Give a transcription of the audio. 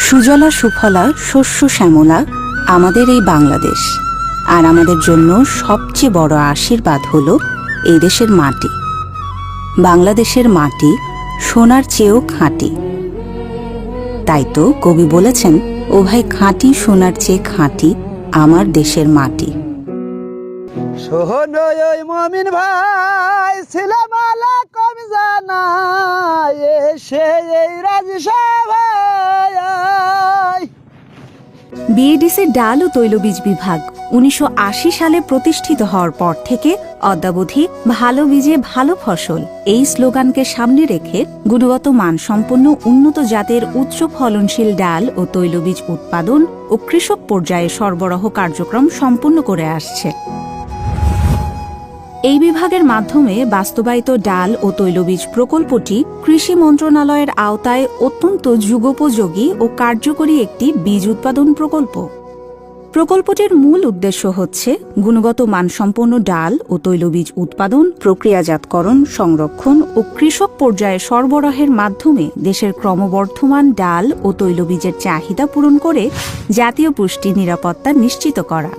সুজলা সুফলা শস্য শ্যামলা আমাদের এই বাংলাদেশ। আর আমাদের জন্য সবচেয়ে বড় আশীর্বাদ হলো এই দেশের মাটি। বাংলাদেশের মাটি সোনার চেয়েও খাঁটি। তাই তো কবি বলেছেন, ও ভাই খাঁটি সোনার চেয়ে খাঁটি আমার দেশের মাটি। সোহনই মমিন ভাই ছিলাম আলা কম জানা এসে এই রাজসভায়। বিএডিসি ডাল ও তৈলবীজ বিভাগ ১৯৮০ সালে প্রতিষ্ঠিত হওয়ার পর থেকে অদ্যাবধি ভালো বীজে ভালো ফসল এই স্লোগানকে সামনে রেখে গুণগত মানসম্পন্ন উন্নত জাতের উচ্চ ফলনশীল ডাল ও তৈলবীজ উৎপাদন ও কৃষক পর্যায়ে সরবরাহ কার্যক্রম সম্পন্ন করে আসছে। এই বিভাগের মাধ্যমে বাস্তবায়িত ডাল ও তৈলবীজ প্রকল্পটি কৃষি মন্ত্রণালয়ের আওতায় অত্যন্ত যুগোপযোগী ও কার্যকরী একটি বীজ উৎপাদন প্রকল্প। প্রকল্পটির মূল উদ্দেশ্য হচ্ছে গুণগত মানসম্পন্ন ডাল ও তৈলবীজ উৎপাদন, প্রক্রিয়াজাতকরণ, সংরক্ষণ ও কৃষক পর্যায়ে সরবরাহের মাধ্যমে দেশের ক্রমবর্ধমান ডাল ও তৈলবীজের চাহিদা পূরণ করে জাতীয় পুষ্টি নিরাপত্তা নিশ্চিত করা।